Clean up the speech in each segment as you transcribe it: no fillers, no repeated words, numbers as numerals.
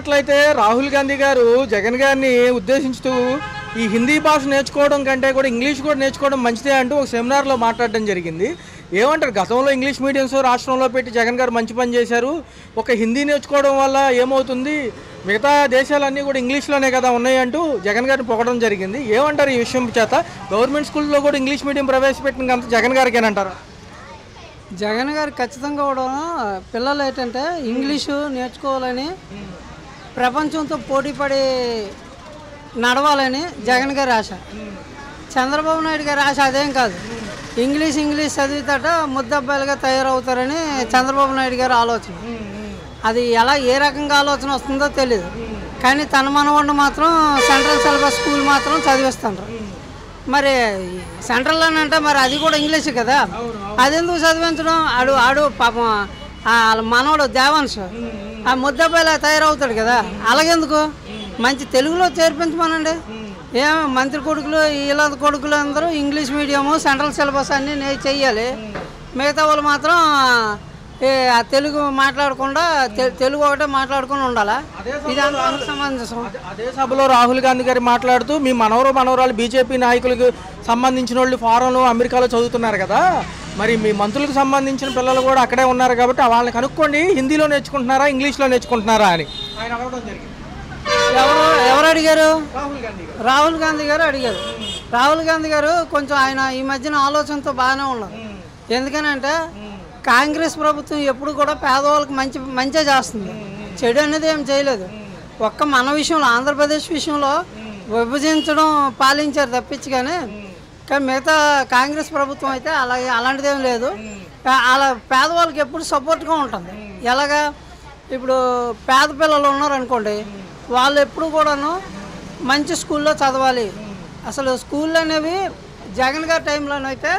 అట్లయితే రాహుల్ గాంధీ గారు జగన్ గారిని ఉద్దేశించుతూ ఈ హిందీ భాష నేర్చుకోవడం కంటే కూడా ఇంగ్లీష్ కూడా నేర్చుకోవడం మంచిదే అంటూ ఒక సెమినార్లో మాట్లాడడం జరిగింది. ఏమంటారు? గతంలో ఇంగ్లీష్ మీడియంస్ రాష్ట్రంలో పెట్టి జగన్ గారు మంచి పని చేశారు. ఒక హిందీ నేర్చుకోవడం వల్ల ఏమవుతుంది, మిగతా దేశాలన్నీ కూడా ఇంగ్లీష్లోనే కదా ఉన్నాయి అంటూ జగన్ గారిని పొగడం జరిగింది. ఏమంటారు ఈ విషయం చేత? గవర్నమెంట్ స్కూల్లో కూడా ఇంగ్లీష్ మీడియం ప్రవేశపెట్టిన అంత జగన్ గారికి ఏనంటారు? జగన్ గారు ఖచ్చితంగా కూడా పిల్లలు ఏంటంటే ఇంగ్లీషు నేర్చుకోవాలని, ప్రపంచంతో పోటీపడి నడవాలని జగన్ గారి ఆశ. చంద్రబాబు నాయుడు గారి ఆశ అదేం కాదు. ఇంగ్లీష్ చదివితేట ముద్దబ్బాయిలుగా తయారవుతారని చంద్రబాబు నాయుడు గారి ఆలోచన. అది ఎలా ఏ రకంగా ఆలోచన వస్తుందో తెలియదు. కానీ తన మనవాడిని మాత్రం సెంట్రల్ సిలబస్ స్కూల్ మాత్రం చదివిస్తాడు. మరి సెంట్రల్ అని అంటే మరి అది కూడా ఇంగ్లీష్ కదా, అదెందుకు చదివించడం? ఆడు పాపం మనవాడు దేవాంశ ఆ ముద్దబ్బాయిలా తయారవుతాడు కదా, అలాగెందుకు మంచి తెలుగులో చేర్పించమనండి. మంత్రి కొడుకులు ఇలా కొడుకులు అందరూ ఇంగ్లీష్ మీడియము సెంట్రల్ సిలబస్ అన్నీ చెయ్యాలి. మిగతా వాళ్ళు మాత్రం తెలుగు మాట్లాడకుండా తెలుగు ఒకటే మాట్లాడుకుని ఉండాలా? ఇది అందరికి సమంజసం. అదే సభలో రాహుల్ గాంధీ గారు మాట్లాడుతూ మీ మనవరాలు బీజేపీ నాయకులకు సంబంధించిన వాళ్ళు ఫారెన్లో అమెరికాలో చదువుతున్నారు కదా, మరి మీ మంత్రులకు సంబంధించిన పిల్లలు కూడా అక్కడే ఉన్నారు కాబట్టి వాళ్ళని కనుక్కోండి, హిందీలో నేర్చుకుంటున్నారా ఇంగ్లీష్లో నేర్చుకుంటున్నారా అని ఆయన అడగడం జరిగింది. ఎవరు అడిగారు? రాహుల్ గాంధీ గారు అడిగారు. రాహుల్ గాంధీ గారు కొంచెం ఆయన ఈ మధ్యన ఆలోచనతో బాగానే ఉన్నారు. ఎందుకనంటే కాంగ్రెస్ ప్రభుత్వం ఎప్పుడు కూడా పేదవాళ్ళకి మంచిగా చేస్తుంది, చెడు అనేది ఏం చేయలేదు. ఒక్క మన విషయంలో ఆంధ్రప్రదేశ్ విషయంలో విభజించడం పాలించారు తప్పించి, కానీ మిగతా కాంగ్రెస్ ప్రభుత్వం అయితే అలాంటిదేం లేదు. అలా పేదవాళ్ళకి ఎప్పుడు సపోర్ట్గా ఉంటుంది. ఎలాగా ఇప్పుడు పేద పిల్లలు ఉన్నారనుకోండి, వాళ్ళు ఎప్పుడు కూడాను మంచి స్కూల్లో చదవాలి. అసలు స్కూళ్ళు అనేవి జగన్ గారి టైంలోనైతే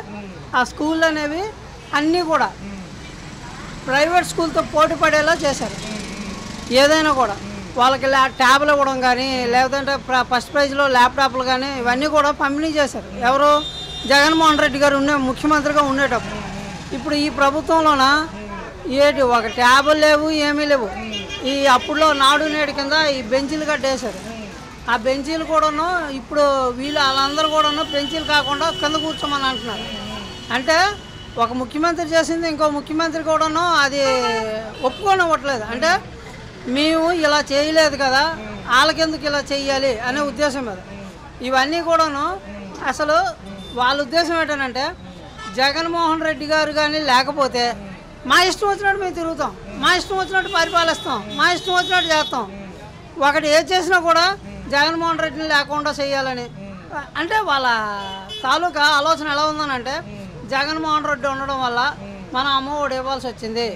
ఆ స్కూళ్ళు అనేవి అన్నీ కూడా ప్రైవేట్ స్కూల్తో పోటీ పడేలా చేశారు. ఏదైనా కూడా వాళ్ళకి ట్యాబ్లు ఇవ్వడం కానీ, లేదంటే ఫస్ట్ ప్రైజ్లో ల్యాప్టాప్లు కానీ ఇవన్నీ కూడా పంపిణీ చేశారు. ఎవరు? జగన్మోహన్ రెడ్డి గారు ముఖ్యమంత్రిగా ఉండేటప్పుడు. ఇప్పుడు ఈ ప్రభుత్వంలోన ఒక ట్యాబులు లేవు, ఏమీ లేవు. ఈ అప్పుడులో నాడు నేడు కింద ఈ బెంచీలు కట్టేశారు. ఆ బెంచీలు కూడాను ఇప్పుడు వాళ్ళందరూ కూడాను బెంచీలు కాకుండా కింద కూర్చోమని అంటున్నారు. అంటే ఒక ముఖ్యమంత్రి చేసింది ఇంకో ముఖ్యమంత్రి కూడాను అది ఒప్పుకోనివ్వట్లేదు. అంటే మేము ఇలా చేయలేదు కదా, వాళ్ళకెందుకు ఇలా చెయ్యాలి అనే ఉద్దేశం మీద ఇవన్నీ కూడాను. అసలు వాళ్ళ ఉద్దేశం ఏంటంటే జగన్మోహన్ రెడ్డి గారు కానీ లేకపోతే మా ఇష్టం వచ్చినట్టు మేము తిరుగుతాం, మా ఇష్టం వచ్చినట్టు పరిపాలిస్తాం, మా ఇష్టం వచ్చినట్టు చేస్తాం. ఒకటి ఏది చేసినా కూడా జగన్మోహన్ రెడ్డిని లేకుండా చేయాలని. అంటే వాళ్ళ తాలూకా ఆలోచన ఎలా ఉందనంటే జగన్మోహన్ రెడ్డి ఉండడం వల్ల మన అమ్మఒడి ఇవ్వాల్సి వచ్చింది,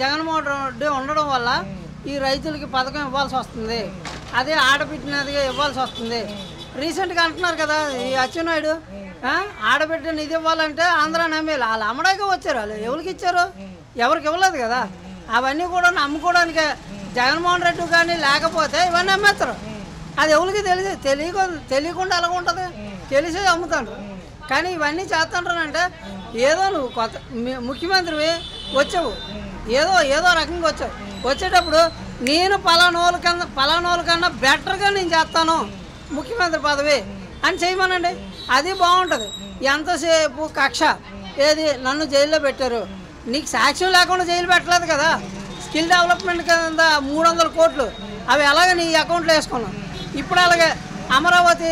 జగన్మోహన్ రెడ్డి ఉండడం వల్ల ఈ రైతులకి పథకం ఇవ్వాల్సి వస్తుంది, అదే ఆడబిడ్డనదిగా ఇవ్వాల్సి వస్తుంది. రీసెంట్గా అంటున్నారు కదా ఈ అచ్చెన్నాయుడు, ఆడబిడ్డ నిధి ఇవ్వాలంటే ఆంధ్ర నమ్మేలు వాళ్ళు అమ్మడాకే వచ్చారు. వాళ్ళు ఎవరికి ఇచ్చారు? ఎవరికి ఇవ్వలేదు కదా. అవన్నీ కూడా అమ్ముకోవడానికి జగన్మోహన్ రెడ్డి కానీ లేకపోతే ఇవన్నీ అమ్మేస్తారు. అది ఎవరికి తెలియకుండా ఎలా ఉంటుంది? తెలిసే అమ్ముతాడు. కానీ ఇవన్నీ చేస్తుంటానంటే ఏదో నువ్వు కొత్త ముఖ్యమంత్రివి వచ్చావు, ఏదో రకంగా వచ్చావు. వచ్చేటప్పుడు నేను పలానోళ్ళ కన్నా బెటర్గా నేను చేస్తాను ముఖ్యమంత్రి పదవి అని చేయమనండి, అది బాగుంటుంది. ఎంతసేపు కక్ష ఏది నన్ను జైల్లో పెట్టారు, నీకు సాక్ష్యం లేకుండా జైలు పెట్టలేదు కదా. స్కిల్ డెవలప్మెంట్ కింద 300 కోట్లు అవి అలాగే నీ అకౌంట్లో వేసుకున్నాం. ఇప్పుడు అలాగే అమరావతి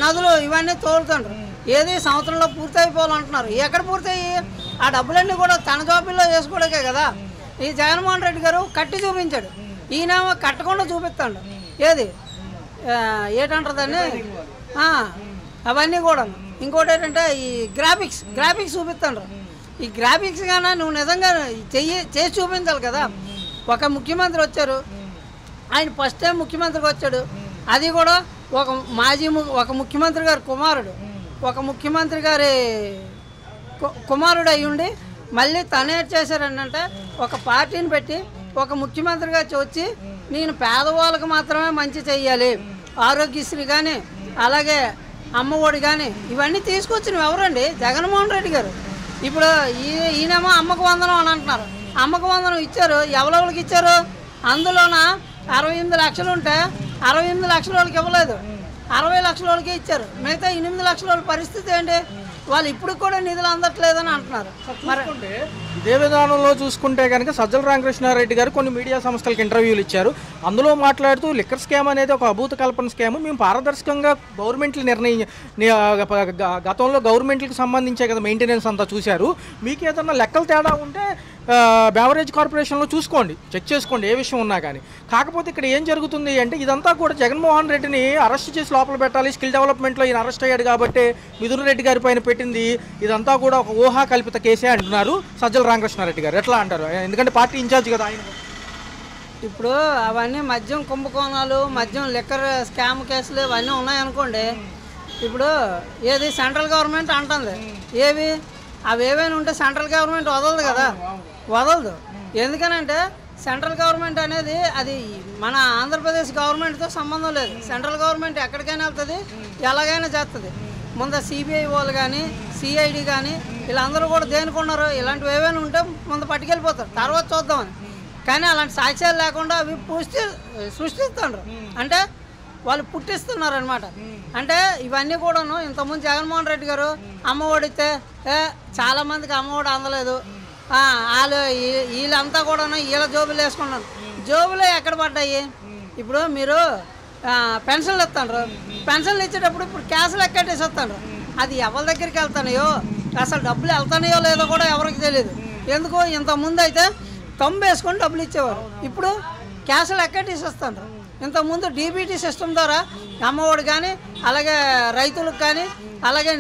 నదులు ఇవన్నీ తోలుతుండ్రు, ఏది సంవత్సరంలో పూర్తి అయిపోవాలంటున్నారు. ఎక్కడ పూర్తయ్యి ఆ డబ్బులన్నీ కూడా తన జాబుల్లో వేసుకోవడానికే కదా. ఈ జగన్మోహన్ రెడ్డి గారు కట్టి చూపించాడు, ఈయనేమో కట్టకుండా చూపిస్తాడు. ఏది ఏంటంటుందని అవన్నీ కూడా. ఇంకోటి ఏంటంటే ఈ గ్రాఫిక్స్ చూపిస్తాడు. ఈ గ్రాఫిక్స్ కానీ నువ్వు నిజంగా చేసి చూపించాలి కదా. ఒక ముఖ్యమంత్రి వచ్చారు, ఆయన ఫస్ట్ టైం ముఖ్యమంత్రికి వచ్చాడు, అది కూడా ఒక ముఖ్యమంత్రి గారి కుమారుడు, ఒక ముఖ్యమంత్రి గారి కుమారుడు అయ్యుండి మళ్ళీ తనేం చేశారంటే ఒక పార్టీని పెట్టి ఒక ముఖ్యమంత్రిగా వచ్చి నేను పేదవాళ్ళకి మాత్రమే మంచి చెయ్యాలి, ఆరోగ్యశ్రీ కానీ అలాగే అమ్మఒడి కానీ ఇవన్నీ తీసుకొచ్చినవి ఎవరండి? జగన్మోహన్ రెడ్డి గారు. ఇప్పుడు ఈయనేమో అమ్మకు వందనం అని అంటున్నారు. అమ్మకు వందనం ఇచ్చారు, ఎవరెవరికి ఇచ్చారు? అందులోన 68 లక్షలు ఉంటే 68 లక్షల వాళ్ళకి ఇవ్వలేదు, 60 లక్షల వాళ్ళకి ఇచ్చారు. మిగతా 8 లక్షల వాళ్ళ పరిస్థితి ఏంటి? వాళ్ళు ఇప్పుడు కూడా నిధులు అందట్లేదని అంటున్నారు. మరి ఇదే విధానంలో చూసుకుంటే కనుక సజ్జల రామకృష్ణారెడ్డి గారు కొన్ని మీడియా సంస్థలకు ఇంటర్వ్యూలు ఇచ్చారు. అందులో మాట్లాడుతూ లిక్కర్ స్కామ్ అనేది ఒక అభూత కల్పన స్కామ్, మేము పారదర్శకంగా గవర్నమెంట్లు గతంలో గవర్నమెంట్లకు సంబంధించే కదా మెయింటెనెన్స్ అంతా చూశారు. మీకు ఏదన్నా లెక్కలు తేడా ఉంటే బెవరేజ్ కార్పొరేషన్లో చూసుకోండి, చెక్ చేసుకోండి ఏ విషయం ఉన్నా కానీ. కాకపోతే ఇక్కడ ఏం జరుగుతుంది అంటే ఇదంతా కూడా జగన్మోహన్ రెడ్డిని అరెస్ట్ చేసి లోపల పెట్టాలి, స్కిల్ డెవలప్మెంట్లో ఈయన అరెస్ట్ అయ్యాడు కాబట్టి మిథున్ రెడ్డి గారి పైన పెట్టింది ఇదంతా కూడా ఒక ఊహా కల్పిత కేసే అంటున్నారు సజ్జల రామకృష్ణారెడ్డి గారు. ఎట్లా అంటారు? ఎందుకంటే పార్టీ ఇన్ఛార్జ్ కదా ఆయన. ఇప్పుడు అవన్నీ మద్యం కుంభకోణాలు, మద్యం లిక్కర్ స్కామ్ కేసులు ఇవన్నీ ఉన్నాయనుకోండి. ఇప్పుడు ఏది సెంట్రల్ గవర్నమెంట్ అంటుంది, ఏవి అవి ఏవైనా ఉంటే సెంట్రల్ గవర్నమెంట్ వదలదు కదా, వదలదు. ఎందుకనంటే సెంట్రల్ గవర్నమెంట్ అనేది అది మన ఆంధ్రప్రదేశ్ గవర్నమెంట్తో సంబంధం లేదు. సెంట్రల్ గవర్నమెంట్ ఎక్కడికైనా వెళ్తుంది, ఎలాగైనా చేస్తుంది. ముందు సిబిఐ వాళ్ళు కానీ సిఐడి కానీ వీళ్ళందరూ కూడా దేనికున్నారు, ఇలాంటివి ఏవైనా ఉంటే ముందు పట్టుకెళ్ళిపోతారు, తర్వాత చూద్దామని. కానీ అలాంటి సాక్ష్యాలు లేకుండా అవి సృష్టిస్తున్నారు, అంటే వాళ్ళు పుట్టిస్తున్నారు అనమాట. అంటే ఇవన్నీ కూడాను ఇంతకుముందు జగన్మోహన్ రెడ్డి గారు అమ్మఒడితే చాలామందికి అమ్మఒడి అందలేదు, వీళ్ళంతా కూడా వీళ్ళ జోబులు వేసుకున్నారు. జోబులు ఎక్కడ పడ్డాయి? ఇప్పుడు మీరు పెన్షన్లు ఇస్తాండ్రు, పెన్షన్లు ఇచ్చేటప్పుడు ఇప్పుడు క్యాష్లు ఎక్కడేసి వస్తాండ్రు. అది ఎవరి దగ్గరికి వెళ్తానయో, అసలు డబ్బులు వెళ్తానయో లేదో కూడా ఎవరికి తెలియదు. ఎందుకు? ఇంతకుముందు అయితే తమ్ము వేసుకొని డబ్బులు ఇచ్చేవారు, ఇప్పుడు క్యాష్లు ఎక్కడేసి వస్తాండ్రు. ఇంతకుముందు డీబీటీ సిస్టమ్ ద్వారా అమ్మఒడి కానీ అలాగే రైతులకు కానీ అలాగే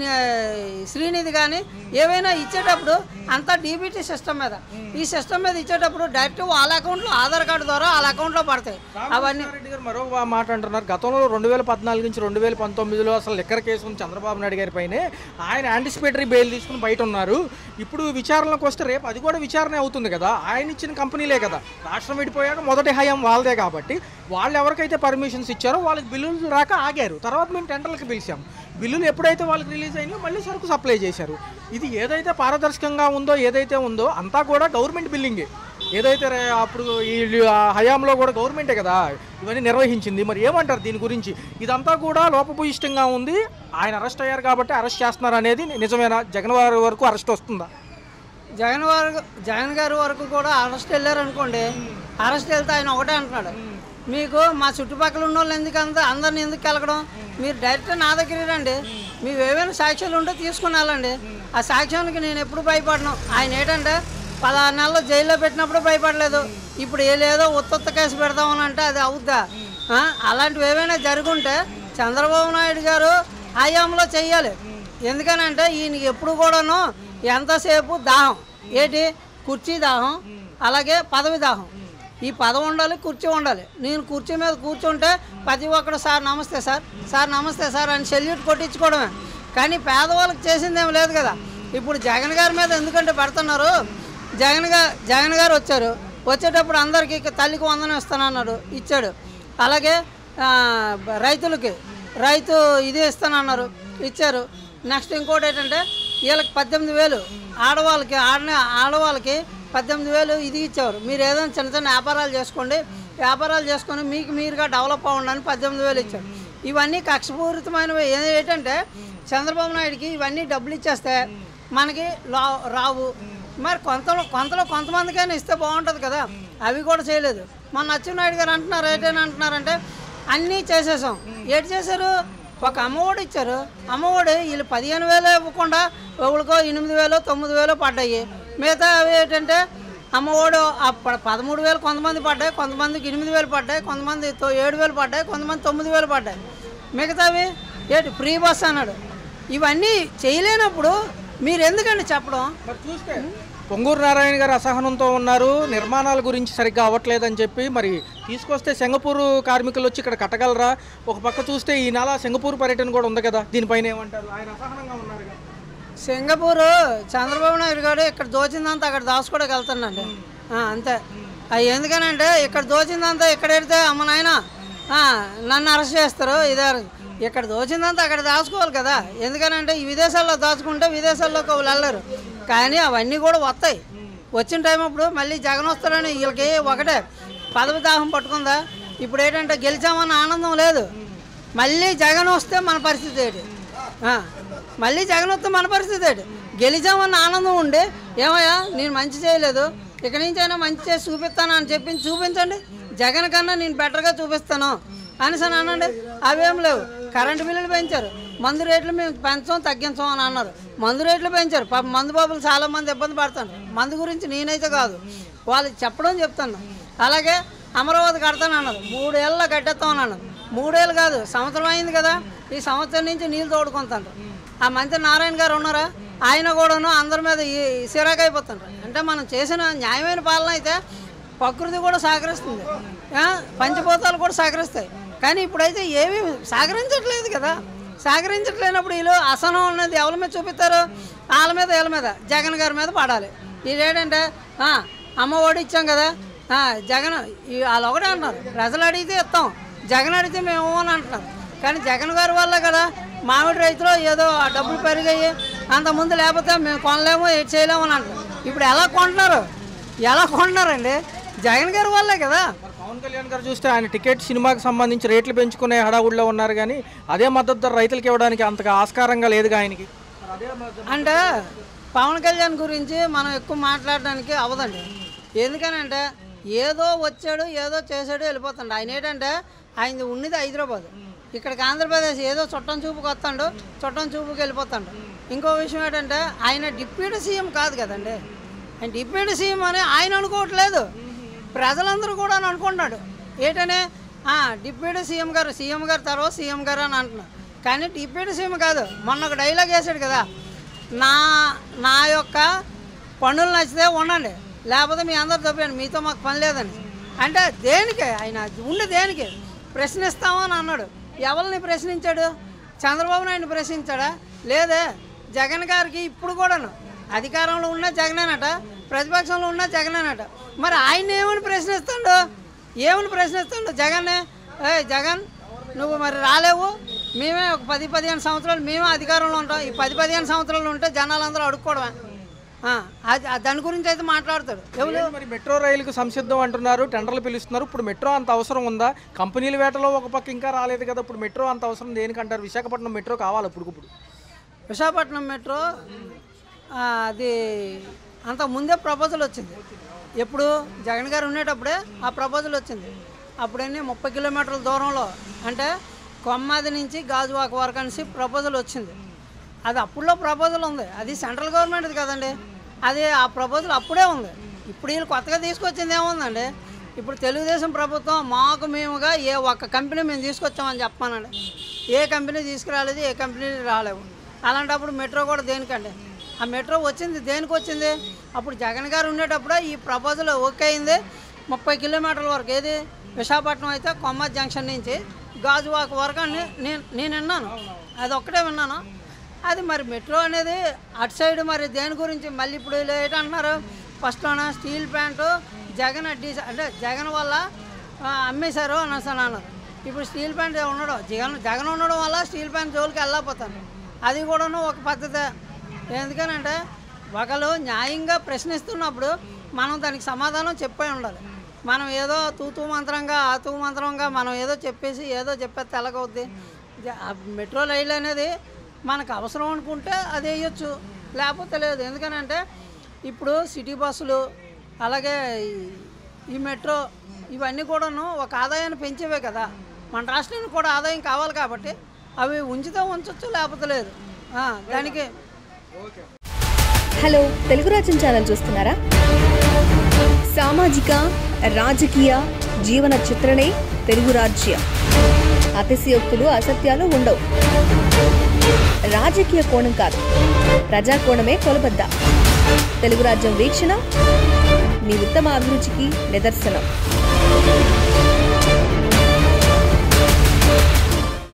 శ్రీనిధి కానీ ఏవైనా ఇచ్చేటప్పుడు అంతా డీబీటీ సిస్టమ్ మీద, ఈ సిస్టమ్ మీద ఇచ్చేటప్పుడు డైరెక్ట్ వాళ్ళ అకౌంట్లో ఆధార్ కార్డు ద్వారా వాళ్ళ అకౌంట్లో పడతాయి అవన్నీ. మరో మాట అంటున్నారు, గతంలో 2014 నుంచి 2019లో అసలు లిక్కర్ కేసు ఉంది చంద్రబాబు నాయుడు గారి పైనే, ఆయన యాంటిసిపేటరీ బెయిల్ తీసుకుని బయట ఉన్నారు. ఇప్పుడు విచారణకు వస్తే రేపు అది కూడా విచారణ అవుతుంది కదా, ఆయన ఇచ్చిన కంపెనీలే కదా, రాష్ట్రం విడిపోయాక మొదటి హయాం వాళ్ళదే కాబట్టి వాళ్ళు ఎవరికైతే పర్మిషన్స్ ఇచ్చారో వాళ్ళకి బిల్లులు రాక ఆగారు. తర్వాత మేము టెండర్లకు పిలిచాం, బిల్లులు ఎప్పుడైతే వాళ్ళకి రిలీజ్ అయినాయో మళ్ళీ సరుకు సప్లై చేశారు. ఇది ఏదైతే పారదర్శకంగా ఉందో ఏదైతే ఉందో అంతా కూడా గవర్నమెంట్ బిల్లింగే. ఏదైతే అప్పుడు ఈ హయాంలో కూడా గవర్నమెంటే కదా ఇవన్నీ నిర్వహించింది. మరి ఏమంటారు దీని గురించి? ఇదంతా కూడా లోపభూయిష్టంగా ఉంది, ఆయన అరెస్ట్ అయ్యారు కాబట్టి అరెస్ట్ చేస్తున్నారు అనేది నిజమేనా? జగన్ వారి వరకు అరెస్ట్ వస్తుందా? జగన్ గారి వరకు కూడా అరెస్ట్ వెళ్ళారు అనుకోండి, అరెస్ట్ వెళ్తే ఆయన ఒకటే అంటున్నాడు, మీకు మా చుట్టుపక్కల ఉన్న వాళ్ళు ఎందుకు అందరిని ఎందుకు కలగడం, మీరు డైరెక్ట్ నా దగ్గర రండి, మీరు ఏమైనా సాక్ష్యాలు ఉంటే తీసుకుని వెళ్ళండి, ఆ సాక్ష్యానికి నేను ఎప్పుడు భయపడను. ఆయన ఏంటంటే 16 నెలలు జైల్లో పెట్టినప్పుడు భయపడలేదు, ఇప్పుడు ఏదో ఉత్త కేసు పెడతామని అంటే అది అవుద్దా? అలాంటివి ఏమైనా జరుగుంటే చంద్రబాబు నాయుడు గారు హయాంలో చెయ్యాలి. ఎందుకనంటే ఈయనకి ఎప్పుడు కూడాను ఎంతసేపు దాహం, ఏంటి కుర్చీ దాహం, అలాగే పదవి దాహం. ఈ పదవి ఉండాలి, కుర్చీ ఉండాలి. నేను కుర్చీ మీద కూర్చుంటే ప్రతి ఒక్కడు సార్ నమస్తే సార్, సార్ నమస్తే సార్ అని సెల్యూట్ కొట్టించుకోవడమే. కానీ పేదవాళ్ళకి చేసిందేం లేదు కదా. ఇప్పుడు జగన్ గారి మీద ఎందుకంటే పెడుతున్నారు, జగన్ గారు వచ్చారు, వచ్చేటప్పుడు అందరికీ తల్లికి వందనం ఇస్తానన్నాడు, ఇచ్చాడు. అలాగే రైతులకి రైతు ఇది ఇస్తానన్నారు, ఇచ్చారు. నెక్స్ట్ ఇంకోటి ఏంటంటే వీళ్ళకి 18,000, ఆడవాళ్ళకి 18,000 ఇది ఇచ్చేవారు. మీరు ఏదైనా చిన్న చిన్న వ్యాపారాలు చేసుకొని మీకు మీరుగా డెవలప్ అవ్వండి 18,000 ఇచ్చారు. ఇవన్నీ కక్షపూరితమైనవి. ఏంటంటే చంద్రబాబు నాయుడికి ఇవన్నీ డబ్బులు ఇచ్చేస్తే మనకి రావు. మరి కొంతమందికైనా ఇస్తే బాగుంటుంది కదా, అవి కూడా చేయలేదు. మన అచ్చెన్నాయుడు గారు అంటున్నారు, అంటున్నారంటే అన్నీ చేసేసాం. ఏటి చేశారు? ఒక అమ్మఒడి ఇచ్చారు, అమ్మఒడి వీళ్ళు 15,000 ఇవ్వకుండా ఒకరికో 8,000 9,000 పడ్డాయి. మిగతా అవి ఏంటంటే అమ్మఒడి 13,000 కొంతమంది పడ్డాయి, కొంతమందికి 8,000 పడ్డాయి, కొంతమంది 7,000 పడ్డాయి, కొంతమంది 9,000 పడ్డాయి. మిగతావి ఏంటి ఫ్రీ బస్ అన్నాడు. ఇవన్నీ చేయలేనప్పుడు మీరు ఎందుకండి చెప్పడం? చూస్తే పొంగూరు నారాయణ గారు అసహనంతో ఉన్నారు, నిర్మాణాల గురించి సరిగ్గా అవ్వట్లేదని చెప్పి. మరి తీసుకొస్తే సింగపూర్ కార్మికులు వచ్చి ఇక్కడ కట్టగలరా? ఒక పక్క చూస్తే ఈ నెల సింగపూర్ పర్యటన కూడా ఉంది కదా, దీనిపైన ఏమంటారు? ఆయన అసహనంగా ఉన్నారు కదా. సింగపూరు చంద్రబాబు నాయుడు గారు ఇక్కడ దోచిందంతా అక్కడ దాచుకోవడానికి వెళ్తానండి, అంతే. అది ఎందుకనంటే ఇక్కడ దోచిందంతా ఇక్కడ పెడితే అమ్మ నాయన నన్ను అరెస్ట్ చేస్తారు, ఇదే ఇక్కడ దోచిందంతా అక్కడ దాచుకోవాలి కదా. ఎందుకనంటే ఈ విదేశాల్లో దాచుకుంటే విదేశాల్లోకి వాళ్ళు వెళ్ళరు. కానీ అవన్నీ కూడా వస్తాయి. వచ్చిన టైం అప్పుడు మళ్ళీ జగన్ వస్తాడని వీళ్ళకి ఒకటే పదవి దాహం పట్టుకుందా, ఇప్పుడు ఏంటంటే గెలిచామన్న ఆనందం లేదు. మళ్ళీ జగన్ వస్తే మన పరిస్థితి ఏంటి? మళ్ళీ జగన్ వస్తే మన పరిస్థితి ఏంటి? గెలిచామన్న ఆనందం ఉండి ఏమయ్యా నేను మంచి చేయలేదు, ఇక్కడి నుంచి అయినా మంచి చేసి చూపిస్తాను అని చెప్పింది చూపించండి. జగన్ కన్నా నేను బెటర్గా చూపిస్తాను అనేసి అని అనండి. అవేం లేవు. కరెంటు బిల్లులు పెంచారు, మందు రేట్లు మేము పెంచాం తగ్గించాం అని అన్నారు. మందు రేట్లు పెంచారు. మందు బాబులు చాలామంది ఇబ్బంది పడతాను. మందు గురించి నేనైతే కాదు, వాళ్ళు చెప్పడం చెప్తాను. అలాగే అమరావతి కడతానన్నారు, 3 ఏళ్ళలో కట్టేస్తామని అన్నారు. 3 ఏళ్ళు కాదు, సంవత్సరం అయింది కదా. ఈ సంవత్సరం నుంచి నీళ్ళు తోడుకుంటారు. ఆ మంత్రి నారాయణ గారు ఉన్నారా, ఆయన కూడాను అందరి మీద సిరాకు అయిపోతుంటారు. అంటే మనం చేసిన న్యాయమైన పాలన అయితే ప్రకృతి కూడా సహకరిస్తుంది, పంచభూతాలు కూడా సహకరిస్తాయి. కానీ ఇప్పుడైతే ఏమీ సహకరించట్లేదు కదా. సహకరించట్లేనప్పుడు వీళ్ళు అసహనం అనేది ఎవరి మీద చూపిస్తారు? వాళ్ళ మీద, వీళ్ళ మీద, జగన్ గారి మీద పడాలి. ఇదేంటంటే అమ్మ ఒడి ఇచ్చాం కదా, జగన్ వాళ్ళు ఒకటే అంటున్నారు, ప్రజలు అడిగితే ఇస్తాం, జగన్ అడిగితే మేము అని అంటున్నారు. కానీ జగన్ గారి వల్ల కదా మామిడి రైతులు ఏదో ఆ డబ్బులు పెరిగాయి, అంతకుముందు లేకపోతే మేము కొనలేము, ఏది చేయలేము అని అంటారు. ఇప్పుడు ఎలా కొంటున్నారండి? జగన్ గారి వల్లే కదా. పవన్ కళ్యాణ్ గారు చూస్తే ఆయన టికెట్ సినిమాకి సంబంధించి రేట్లు పెంచుకునే హడావుడిలో ఉన్నారు, కానీ అదే మద్దతు ధర రైతులకు ఇవ్వడానికి అంతగా ఆస్కారంగా లేదుగా ఆయనకి. అంటే పవన్ కళ్యాణ్ గురించి మనం ఎక్కువ మాట్లాడడానికి అవ్వదండి. ఎందుకనంటే ఏదో వచ్చాడు, ఏదో చేశాడు, వెళ్ళిపోతాడు. ఆయన ఏంటంటే ఆయన ఉన్నది హైదరాబాద్, ఇక్కడికి ఆంధ్రప్రదేశ్ ఏదో చుట్టం చూపుకి వస్తాడు, చుట్టం చూపుకి వెళ్ళిపోతాడు. ఇంకో విషయం ఏంటంటే ఆయన డిప్యూటీ సీఎం కాదు కదండి. ఆయన డిప్యూటీ సీఎం అని ఆయన అనుకోవట్లేదు, ప్రజలందరూ కూడా అనుకుంటున్నాడు. ఏంటనే డిప్యూటీ సీఎం గారు తర్వాత సీఎం గారు అని అంటున్నారు. కానీ డిప్యూటీ సీఎం కాదు. మొన్న ఒక డైలాగ్ వేసాడు కదా, నా యొక్క పనులు నచ్చితే ఉండండి, లేకపోతే మీ అందరు తప్పండి, మీతో మాకు పని లేదని. అంటే దేనికి ఆయన ఉండి దేనికి ప్రశ్నిస్తామని అన్నాడు. ఎవరిని ప్రశ్నించాడు? చంద్రబాబు నాయుడిని ప్రశ్నించాడా? లేదే. జగన్ గారికి ఇప్పుడు కూడాను అధికారంలో ఉన్న జగనేనట, ప్రతిపక్షంలో ఉన్న జగనేనట. మరి ఆయన ఏమని ప్రశ్నిస్తాడు? జగన్నే, జగన్ నువ్వు మరి రాలేవు, మేమే ఒక 10-15 సంవత్సరాలు మేమే అధికారంలో ఉంటాం, ఈ 10-15 సంవత్సరాలు ఉంటే జనాలందరూ అడుక్కోవడమే. దాని గురించి అయితే మాట్లాడతాడు. మరి మెట్రో రైలుకు సంసిద్ధం అంటున్నారు, టెండర్లు పిలుస్తున్నారు. ఇప్పుడు మెట్రో అంత అవసరం ఉందా? కంపెనీల వేటలో ఒక పక్క ఇంకా రాలేదు కదా, ఇప్పుడు మెట్రో అంత అవసరం దేనికంటారు? విశాఖపట్నం మెట్రో కావాలి ఇప్పుడు. విశాఖపట్నం మెట్రో అది అంత ముందే ప్రపోజల్ వచ్చింది. ఎప్పుడు జగన్ గారు ఉండేటప్పుడే ఆ ప్రపోజల్ వచ్చింది. అప్పుడన్నీ 30 కిలోమీటర్ల దూరంలో, అంటే కొమ్మాది నుంచి గాజువాక వరకు అనేసి ప్రపోజల్ వచ్చింది. అది అప్పుడులో ప్రపోజల్ ఉంది, అది సెంట్రల్ గవర్నమెంట్ది కదండి. అది ఆ ప్రపోజల్ అప్పుడే ఉంది. ఇప్పుడు వీళ్ళు కొత్తగా తీసుకొచ్చింది ఏముందండి? ఇప్పుడు తెలుగుదేశం ప్రభుత్వం మేముగా ఏ ఒక్క కంపెనీ మేము తీసుకొచ్చామని చెప్పానండి. ఏ కంపెనీ తీసుకురాలేదు, ఏ కంపెనీ రాలేవు. అలాంటప్పుడు మెట్రో కూడా దేనికండి? ఆ మెట్రో వచ్చింది దేనికి వచ్చింది? అప్పుడు జగన్ గారు ఉండేటప్పుడు ఈ ప్రపోజల్ ఓకే అయింది. 30 కిలోమీటర్ల వరకు, ఏది విశాఖపట్నం అయితే కొమ్మ జంక్షన్ నుంచి గాజువాక వరకు నేను విన్నాను, అది ఒక్కటే విన్నాను. అది మరి మెట్రో అనేది అటు సైడ్ మరి దేని గురించి మళ్ళీ ఇప్పుడు ఏంటంటున్నారు? ఫస్ట్లోన స్టీల్ ప్లాంట్ జగన్ అంటే జగన్ వల్ల అమ్మేశారు అనేసి అన్నారు. ఇప్పుడు స్టీల్ ప్లాంట్ ఉండడం, జగన్ ఉండడం వల్ల స్టీల్ ప్లాంట్ జోలికి వెళ్ళకపోతాను. అది కూడాను ఒక పద్ధతి. ఎందుకనంటే ఒకళ్ళు న్యాయంగా ప్రశ్నిస్తున్నప్పుడు మనం దానికి సమాధానం చెప్పే ఉండాలి. మనం ఏదో తూతూ మంత్రంగా మనం ఏదో చెప్పేసి చెప్పేస్తే ఎలాగవుద్ది? మెట్రో రైలు అనేది మనకు అవసరం అనుకుంటే అది వేయచ్చు, లేకపోతే లేదు. ఎందుకనంటే ఇప్పుడు సిటీ బస్సులు అలాగే ఈ మెట్రో ఇవన్నీ కూడాను ఒక ఆదాయాన్ని పెంచేవే కదా. మన రాష్ట్రానికి కూడా ఆదాయం కావాలి కాబట్టి అవి ఉంచితే ఉంచవచ్చు, లేకపోతే లేదు. దానికి హలో తెలుగు రాజ్యం ఛానల్ చూస్తున్నారా? సామాజిక రాజకీయ జీవన చిత్రణే తెలుగు రాజ్యం. అతిశయోక్తులు అసత్యాలు ఉండవు. రాజకీయ కోణం కాదు, ప్రజా కోణమే కొలబద్ద. తెలుగు రాజ్యం వీక్షణ మీ ఉత్తమ అభిరుచికి నిదర్శనం.